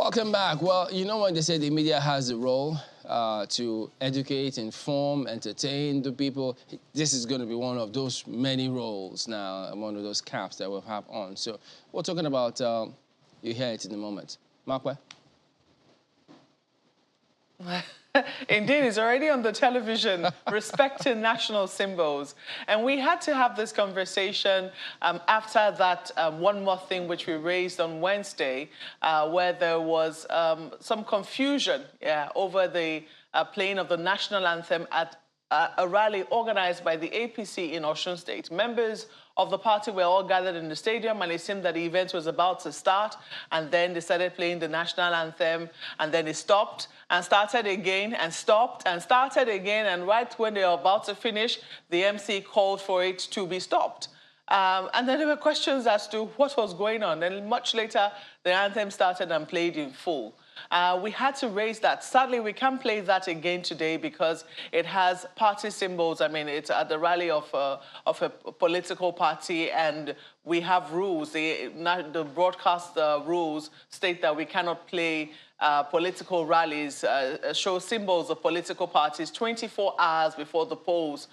Welcome back. Well, you know when they say the media has a role to educate, inform, entertain the people, this is going to be one of those many roles now, one of those caps that we'll have on. So we're talking about, you hear it in a moment. Markwe? Indeed, it's already on the television, respecting national symbols. And we had to have this conversation after that one more thing which we raised on Wednesday, where there was some confusion over the playing of the national anthem at a rally organized by the APC in Osun State. Members of the party were all gathered in the stadium, and it seemed that the event was about to start, and then they started playing the national anthem, and then it stopped and started again and stopped and started again, and right when they were about to finish, the MC called for it to be stopped. And then there were questions as to what was going on. And much later, the anthem started and played in full. We had to raise that. Sadly, we can't play that again today because it has party symbols. I mean, it's at the rally of a political party, and we have rules. The broadcast rules state that we cannot play political rallies, show symbols of political parties 24 hours before the polls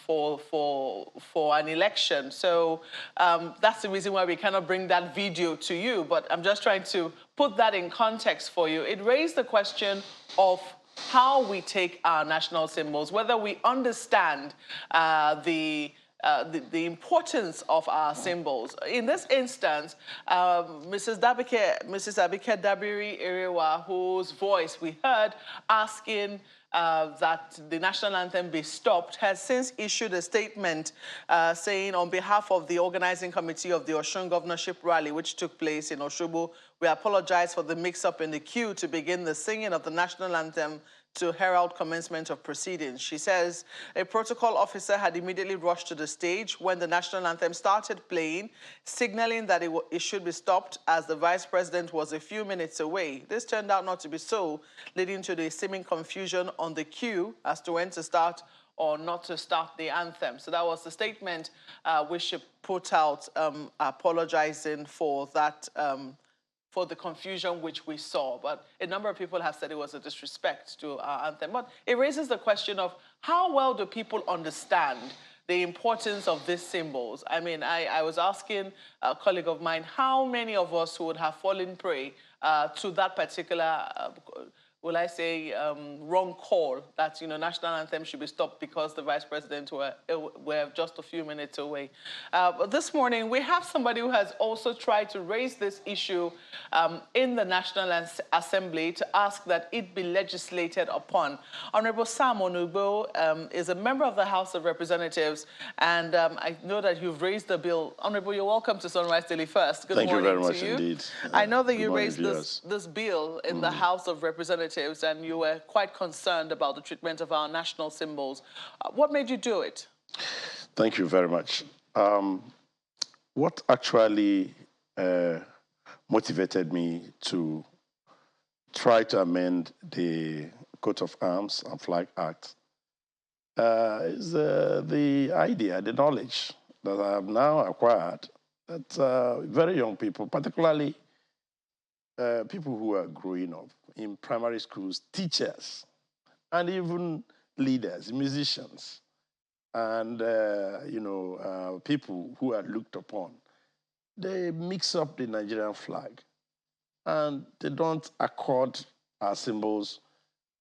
for an election. So that's the reason why we cannot bring that video to you. But I'm just trying to put that in context for you. It raised the question of how we take our national symbols, whether we understand the importance of our symbols. In this instance, Mrs. Abike Dabiri Erewa, whose voice we heard asking that the national anthem be stopped, has since issued a statement saying, on behalf of the organizing committee of the Osun governorship rally, which took place in Osogbo, we apologize for the mix-up in the queue to begin the singing of the national anthem to herald commencement of proceedings. She says a protocol officer had immediately rushed to the stage when the national anthem started playing, signaling that it should be stopped as the vice president was a few minutes away. This turned out not to be so, leading to the seeming confusion on the queue as to when to start or not to start the anthem. So that was the statement which she put out, apologizing for that, for the confusion which we saw. But a number of people have said it was a disrespect to our anthem. But it raises the question of how well do people understand the importance of these symbols? I mean, I was asking a colleague of mine how many of us would have fallen prey to that particular will I say, wrong call that, you know, national anthem should be stopped because the vice president were just a few minutes away. But this morning, we have somebody who has also tried to raise this issue in the National Assembly to ask that it be legislated upon. Honorable Sam Onugbo is a member of the House of Representatives, and I know that you've raised the bill. Honorable, you're welcome to Sunrise Daily First. Good morning to you. Thank you very much indeed. I know that you raised this bill in the House of Representatives, and you were quite concerned about the treatment of our national symbols. What made you do it? Thank you very much. What actually motivated me to try to amend the Coat of Arms and Flag Act is the idea, the knowledge that I have now acquired that very young people, particularly people who are growing up in primary schools, teachers, and even leaders, musicians, and people who are looked upon, they mix up the Nigerian flag, and they don't accord our symbols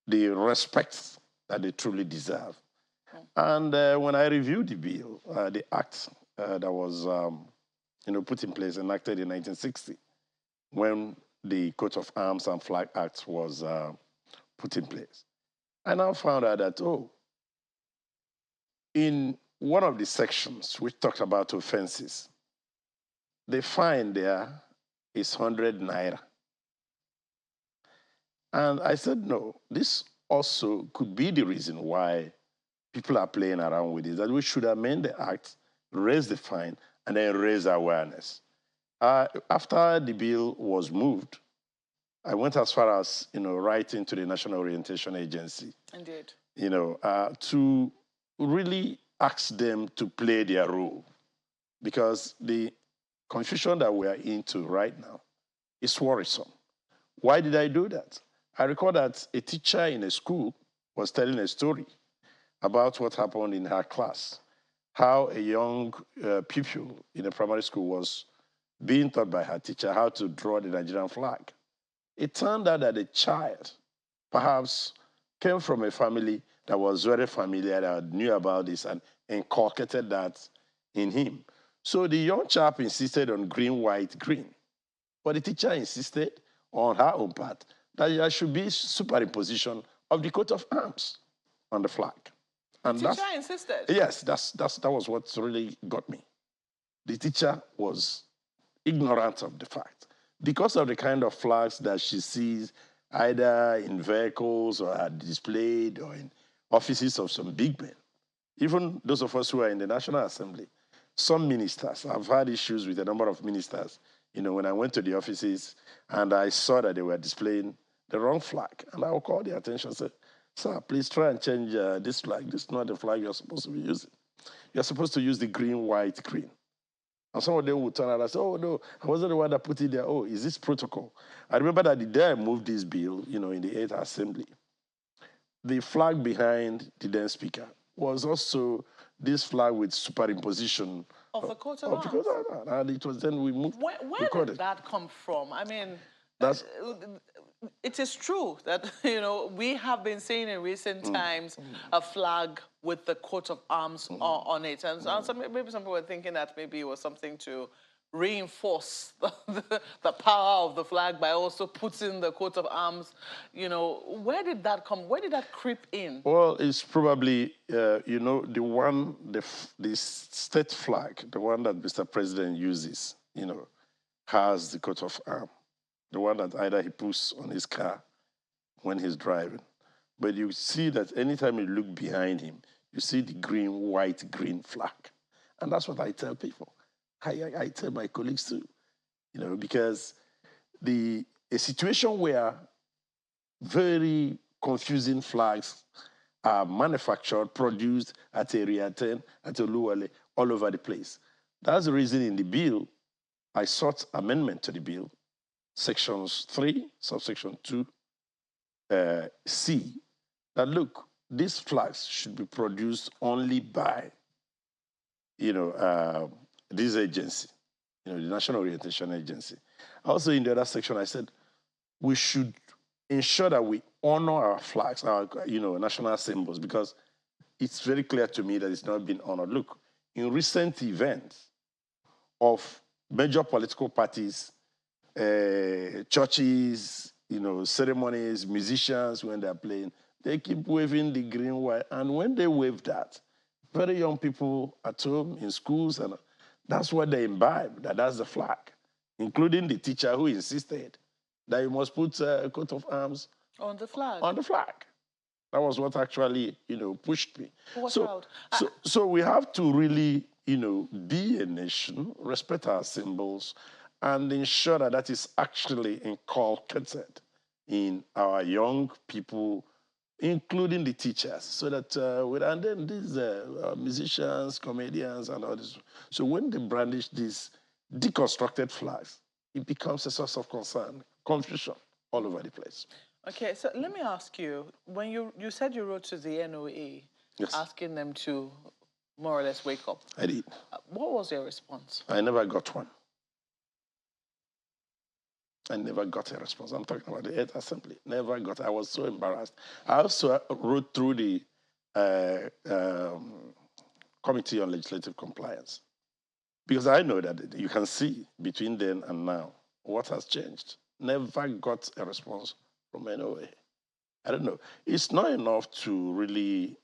the respect that they truly deserve. And when I reviewed the bill, the act that was put in place, enacted in 1960, when the Coat of Arms and Flag Act was put in place, I now found out that, in one of the sections which talked about offenses, the fine there is 100 naira. And I said, no, this also could be the reason why people are playing around with it, that we should amend the act, raise the fine, and then raise awareness. After the bill was moved, I went as far as, writing to the National Orientation Agency. Indeed. To really ask them to play their role. Because the confusion that we are into right now is worrisome. Why did I do that? I recall that a teacher in a school was telling a story about what happened in her class, how a young pupil in a primary school was being taught by her teacher how to draw the Nigerian flag. It turned out that the child perhaps came from a family that was very familiar, that knew about this and inculcated that in him. So the young chap insisted on green, white, green. But the teacher insisted on her own part that there should be superimposition of the coat of arms on the flag. And the teacher insisted? Yes, that was what really got me. The teacher was ignorant of the fact. Because of the kind of flags that she sees either in vehicles or are displayed or in offices of some big men, even those of us who are in the National Assembly, some ministers, I've had issues with a number of ministers, when I went to the offices and I saw that they were displaying the wrong flag, and I will call their attention and say, sir, please try and change this flag. This is not the flag you're supposed to be using. You're supposed to use the green, white, green. And some of them would turn around and say, oh, no, I wasn't the one that put it there. Oh, is this protocol? I remember that the day I moved this bill, in the 8th Assembly, the flag behind the then speaker was also this flag with superimposition of the coat of arms. And it was then we moved. Where did that come from? I mean, it is true that, we have been seeing in recent times a flag with the coat of arms on it. And maybe some people were thinking that maybe it was something to reinforce the power of the flag by also putting the coat of arms. Where did that come? Where did that creep in? Well, it's probably, the state flag, the one that Mr. President uses, has the coat of arms. The one that either he puts on his car when he's driving. But you see that anytime you look behind him, you see the green, white, green flag. And that's what I tell people. I tell my colleagues too, because a situation where very confusing flags are manufactured, produced at Area 10, at Oluwale, all over the place. That's the reason in the bill, I sought amendment to the bill, sections 3, subsection 2, C, that look, these flags should be produced only by, this agency, the National Orientation Agency. Also in the other section, I said, we should ensure that we honor our flags, our, national symbols, because it's very clear to me that it's not been honored. Look, in recent events of major political parties, churches, ceremonies, musicians, when they're playing, they keep waving the green, white. And when they wave that, very young people at home, in schools, and that's what they imbibe, that's the flag, including the teacher who insisted that you must put a coat of arms on the flag. On the flag. That was what actually, pushed me. So we have to really, be a nation, respect our symbols, and ensure that that is actually inculcated in our young people, including the teachers, so that, and then these musicians, comedians, and all this. So when they brandish these deconstructed flags, it becomes a source of concern, confusion all over the place. Okay, so let me ask you, when you said you wrote to the NOA, yes, asking them to more or less wake up. I did. What was your response? I never got one. I never got a response. I'm talking about the 8th Assembly. Never got. I was so embarrassed. I also wrote through the Committee on Legislative Compliance, because I know that you can see between then and now what has changed. Never got a response from NOA. I don't know. It's not enough to really,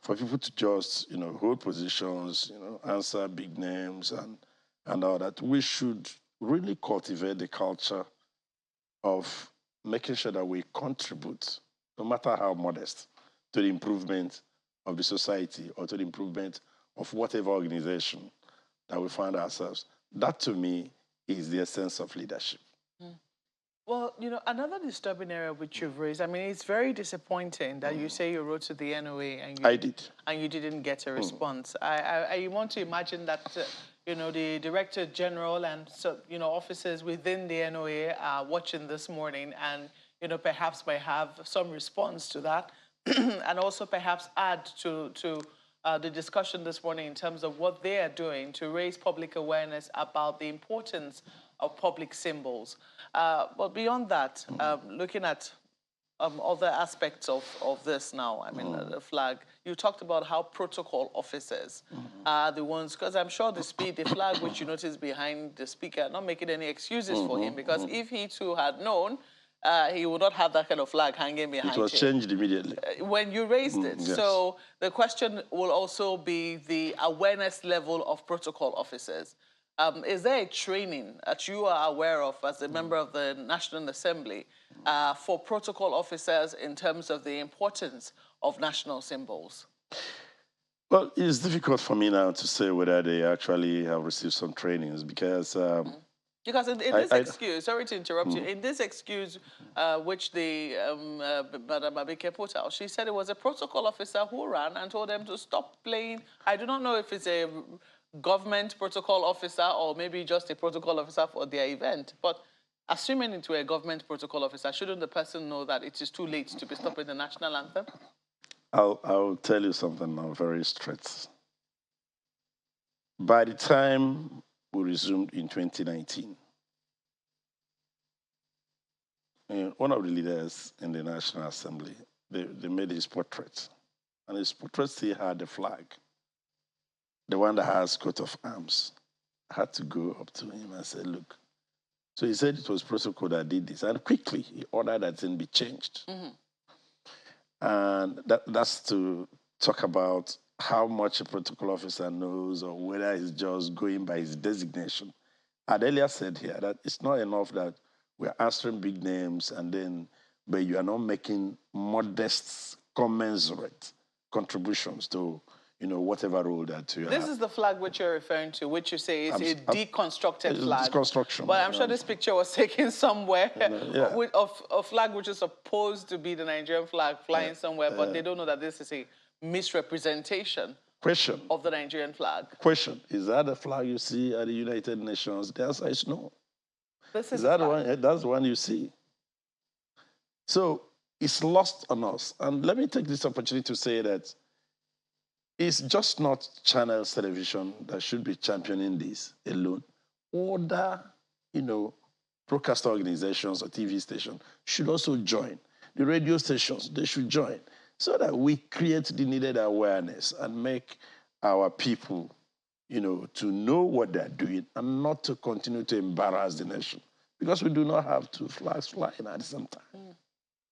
for people to just, hold positions, answer big names and all that. We should really cultivate the culture of making sure that we contribute, no matter how modest, to the improvement of the society or to the improvement of whatever organization that we find ourselves. That, to me, is the essence of leadership. Mm. Well, another disturbing area which you've raised, I mean, it's very disappointing that you say you wrote to the NOA and I did. And you didn't get a response. I want to imagine that, the Director General and officers within the NOA are watching this morning and perhaps may have some response to that, and also perhaps add to the discussion this morning in terms of what they are doing to raise public awareness about the importance of public symbols. But beyond that, looking at other aspects of this now, I mean, the flag, you talked about how protocol officers are the ones, because I'm sure the flag which you notice behind the speaker, not making any excuses for him, because if he too had known, he would not have that kind of flag hanging behind him. It was changed immediately. When you raised it. Yes. So the question will also be the awareness level of protocol officers. Is there a training that you are aware of as a member of the National Assembly for protocol officers in terms of the importance of national symbols? Well, it's difficult for me now to say whether they actually have received some trainings because... Because in this excuse, sorry to interrupt you, in this excuse which the Madam Abike put out, she said it was a protocol officer who ran and told them to stop playing. I do not know if it's a government protocol officer or maybe just a protocol officer for their event, but assuming it were a government protocol officer, shouldn't the person know that it is too late to be stopping the national anthem? I'll tell you something now very straight. By the time we resumed in 2019, one of the leaders in the National Assembly, they made his portrait. And his portrait still had the flag, the one that has coat of arms. I had to go up to him and say, look. So he said it was protocol that did this. And quickly, he ordered that thing be changed. And that's to talk about how much a protocol officer knows or whether he's just going by his designation. I'd earlier said here that it's not enough that we're answering big names but you are not making modest, commensurate contributions to, whatever role that you have. This is the flag which you're referring to, which you say is a deconstructed flag. It's construction. But I'm sure this picture was taken somewhere of a flag which is supposed to be the Nigerian flag flying somewhere, but they don't know that this is a misrepresentation of the Nigerian flag. Question, is that the flag you see at the United Nations? The answer is no. This is that the one? That's the one you see. So it's lost on us. And let me take this opportunity to say that it's just not Channels Television that should be championing this alone. Other, broadcast organizations or TV stations should also join. The radio stations, they should join so that we create the needed awareness and make our people, to know what they're doing and not to continue to embarrass the nation. Because we do not have two flags flying at the same time.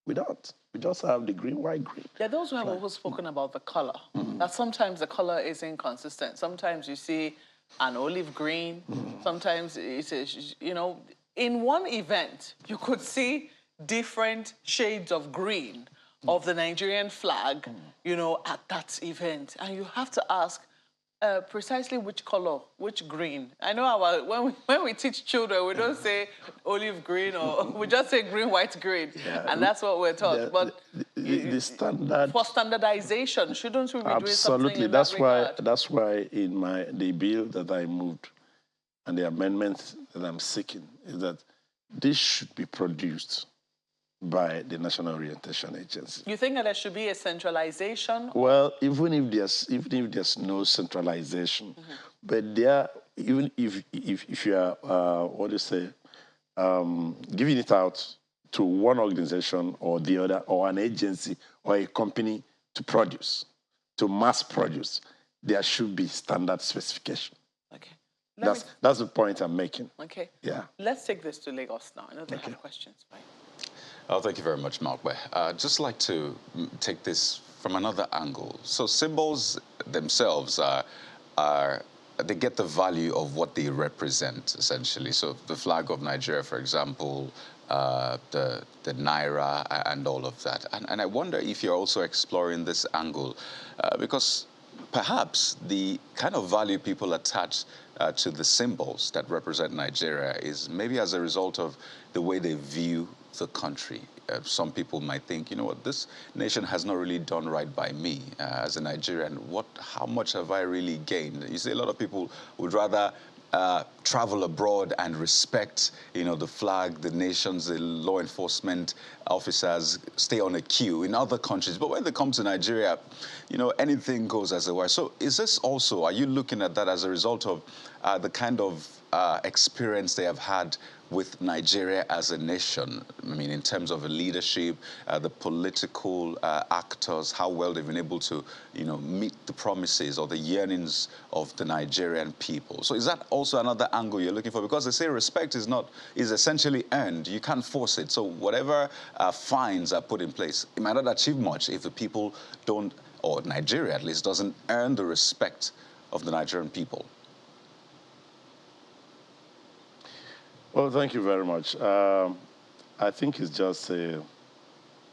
We don't. We just have the green, white, green. Yeah, those who have always spoken about the color, that sometimes the color is inconsistent. Sometimes you see an olive green. Sometimes it's, in one event, you could see different shades of green of the Nigerian flag, at that event. And you have to ask precisely which color, which green. I know when we teach children, we don't say olive green or we just say green, white, green. And that's what we're taught. But the standard... For standardization, shouldn't we be doing something in that's that why. regard? That's why in the bill that I moved and the amendment that I'm seeking is that this should be produced by the National Orientation Agency. You think that there should be a centralization? Well, even if there's no centralization, but even if you are giving it out to one organization or the other, or an agency or a company to produce, to mass produce, there should be standard specification. Okay. That's the point I'm making. Okay. Yeah. Let's take this to Lagos now. I know they have questions, right? Oh, thank you very much, Malkwe. I'd just like to take this from another angle. So symbols themselves they get the value of what they represent, essentially. So the flag of Nigeria, for example, the Naira and all of that. And I wonder if you're also exploring this angle, because perhaps the kind of value people attach to the symbols that represent Nigeria is maybe as a result of the way they view the country. Some people might think, you know what, this nation has not really done right by me as a Nigerian. How much have I really gained? You see, a lot of people would rather travel abroad and respect, the flag, the nations, the law enforcement officers, stay on a queue in other countries. But when they come to Nigeria, anything goes as it were. So is this also, are you looking at that as a result of the kind of experience they have had with Nigeria as a nation? I mean, in terms of the leadership, the political actors, how well they've been able to, meet the promises or the yearnings of the Nigerian people. So is that also another angle you're looking for? Because they say respect is essentially earned. You can't force it. So whatever fines are put in place, it might not achieve much if the people don't, or Nigeria at least, doesn't earn the respect of the Nigerian people. Well, thank you very much. I think it's just a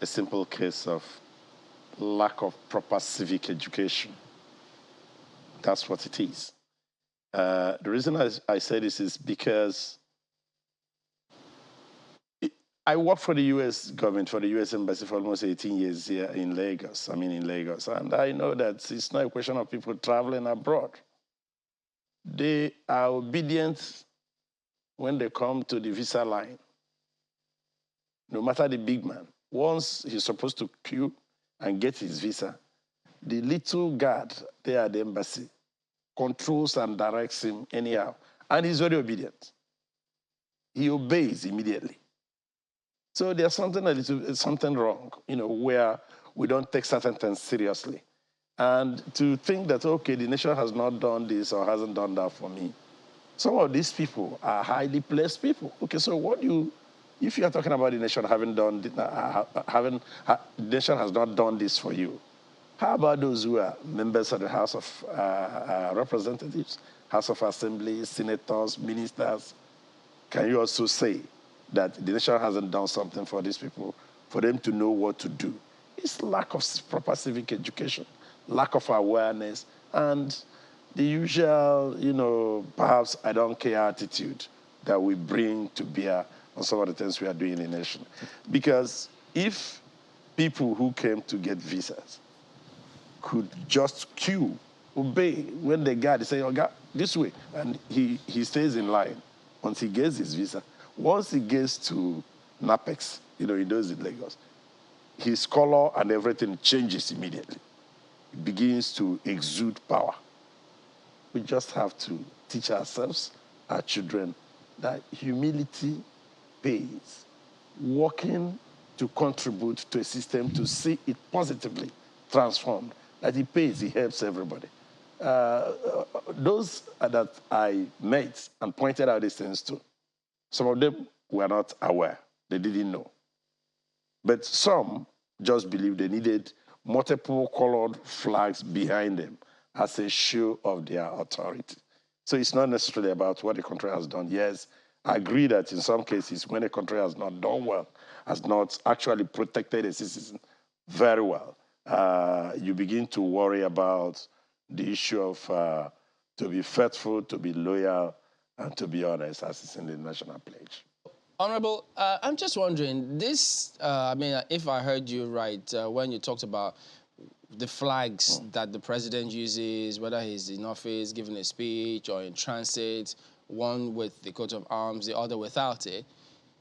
simple case of lack of proper civic education. That's what it is. The reason I say this is because I worked for the U.S. government, for the U.S. Embassy for almost 18 years here in Lagos. And I know that it's not a question of people traveling abroad. They are obedient when they come to the visa line, no matter the big man. Once he's supposed to queue and get his visa, the little guard there at the embassy controls and directs him anyhow. And he's very obedient. He obeys immediately. So there's something wrong, where we don't take certain things seriously. And to think that, okay, the nation has not done this or hasn't done that for me. Some of these people are highly placed people. Okay, so if you are talking about the nation the nation has not done this for you, how about those who are members of the House of Representatives, House of Assembly, senators, ministers? Can you also say that the nation hasn't done something for these people, for them to know what to do? It's lack of proper civic education, lack of awareness, and the usual, perhaps I don't care attitude that we bring to bear on some of the things we are doing in the nation. Because if people who came to get visas could just queue, obey, when the guard say, oh, God, this way, and he stays in line until he gets his visa. Once he gets to NAPEX, he does in Lagos, his color and everything changes immediately. It begins to exude power. We just have to teach ourselves, our children, that humility pays. Working to contribute to a system to see it positively transformed, that it pays, it helps everybody. Those that I met and pointed out these things to, some of them were not aware. They didn't know. But some just believed they needed multiple colored flags behind them as a show of their authority. So it's not necessarily about what the country has done. Yes, I agree that in some cases, when a country has not done well, has not actually protected a citizen very well, you begin to worry about the issue of to be faithful, to be loyal, and to be honest, as it's in the national pledge. Honorable, I'm just wondering, if I heard you right, when you talked about the flags that the president uses, whether he's in office, giving a speech, or in transit, one with the coat of arms, the other without it.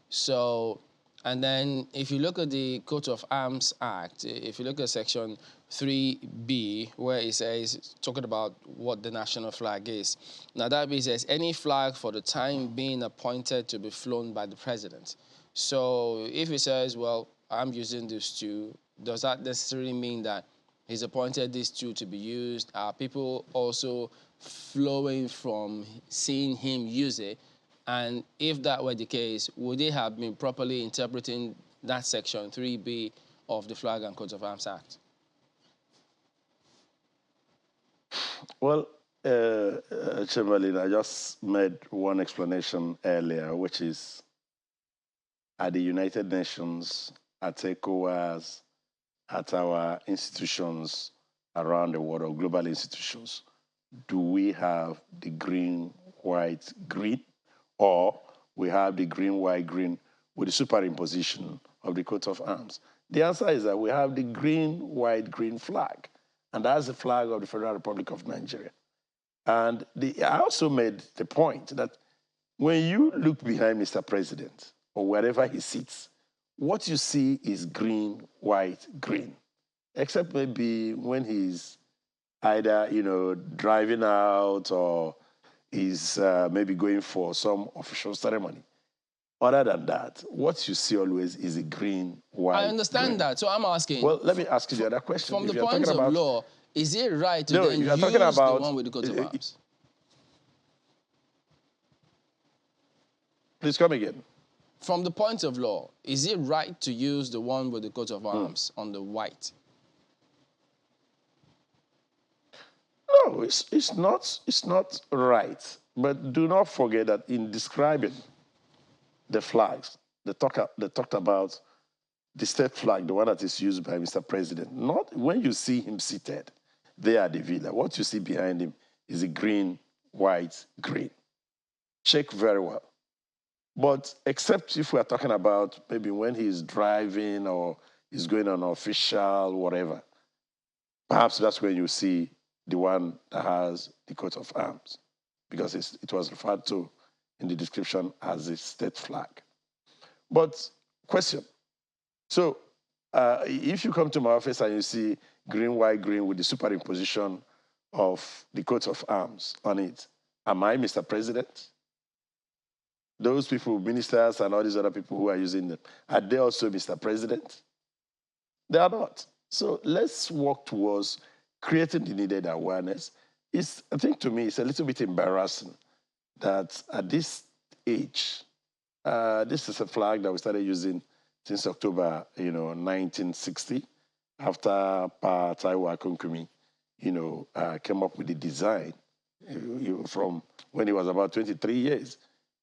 So, and then if you look at the Coat of Arms Act, if you look at Section 3B, where it says, talking about what the national flag is. Now that says, any flag for the time being appointed to be flown by the president. So if it says, well, I'm using these two, does that necessarily mean that he's appointed these two to be used? Are people also flowing from seeing him use it? And if that were the case, would they have been properly interpreting that Section 3B of the Flag and Coat of Arms Act? Well, Chamberlain, I just made one explanation earlier, which is at the United Nations, at ECOWAS, at our institutions around the world, or global institutions, do we have the green, white, green? Or we have the green, white, green with the superimposition of the coat of arms? The answer is that we have the green, white, green flag. And that's the flag of the Federal Republic of Nigeria. And I also made the point that when you look behind Mr. President or wherever he sits, what you see is green, white, green. Except maybe when he's either, driving out or he's maybe going for some official ceremony. Other than that, what you see always is a green, white, I understand green. that. So I'm asking. Well, let me ask you the other question. From the point of law, is it right to then use the one with the coat of arms? Please come again. From the point of law, is it right to use the one with the coat of arms on the white? No, it's not right. But do not forget that in describing the flags, they talked about the state flag, the one that is used by Mr. President. Not when you see him seated there at the villa, what you see behind him is a green, white, green. Check very well. But except if we are talking about maybe when he's driving or he's going on official, whatever, perhaps that's when you see the one that has the coat of arms, because it was referred to in the description as a state flag. But question, so if you come to my office and you see green, white, green with the superimposition of the coat of arms on it, am I Mr. President? Those people, ministers and all these other people who are using them, are they also Mr. President? They are not. So let's work towards creating the needed awareness. I think to me, it's a little bit embarrassing that at this age, this is a flag that we started using since October, 1960, after Pa Taiwo Akunkumi, came up with the design from when he was about 23 years,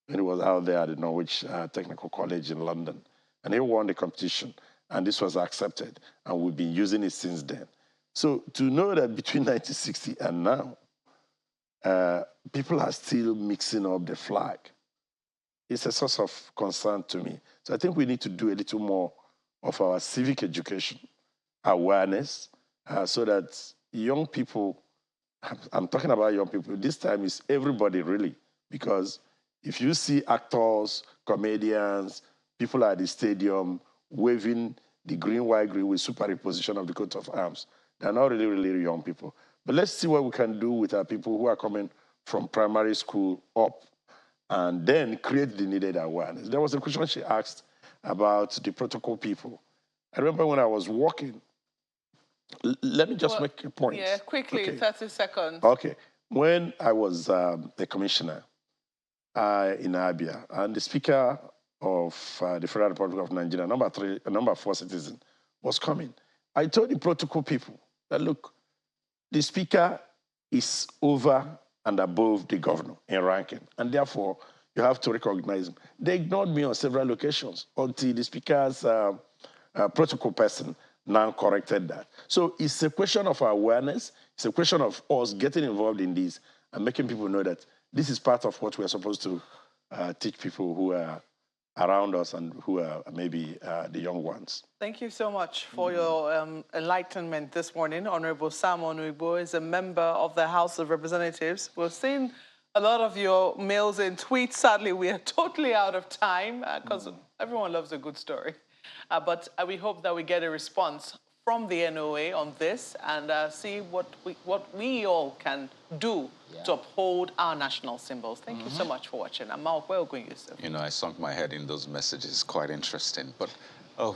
when he was out there at the Norwich Technical College in London. And he won the competition, and this was accepted, and we've been using it since then. So to know that between 1960 and now, people are still mixing up the flag, it's a source of concern to me. So I think we need to do a little more of our civic education, awareness, so that young people, I'm talking about young people, this time is everybody really, because if you see actors, comedians, people at the stadium waving the green, white, green with superimposition of the coat of arms, they're not really, really young people. But let's see what we can do with our people who are coming from primary school up and then create the needed awareness. There was a question she asked about the protocol people. I remember when I was working, let me just make a point. Yeah, quickly, okay. 30 seconds. Okay. When I was a commissioner in Abia, and the Speaker of the Federal Republic of Nigeria, number 4 citizen, was coming, I told the protocol people that, look, the Speaker is over and above the governor in ranking, and therefore you have to recognize him. They ignored me on several occasions until the Speaker's protocol person now corrected that. So it's a question of awareness. It's a question of us getting involved in this and making people know that this is part of what we're supposed to teach people who are around us and who are maybe the young ones. Thank you so much for your enlightenment this morning. Honorable Sam Onuigbo is a member of the House of Representatives. We've seen a lot of your mails and tweets. Sadly, we are totally out of time because everyone loves a good story. But we hope that we get a response from the NOA on this and see what we all can do to uphold our national symbols. Thank you so much for watching. I'm Mark, where are we going, Yusuf? I sunk my head in those messages. Quite interesting. But,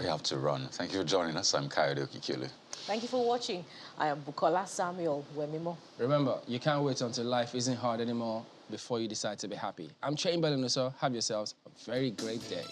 we have to run. Thank you for joining us. I'm Kayode Okikulu. Thank you for watching. I am Bukola Samuel Wemimo. Remember, you can't wait until life isn't hard anymore before you decide to be happy. I'm Chamberlain Nusa. Have yourselves a very great day.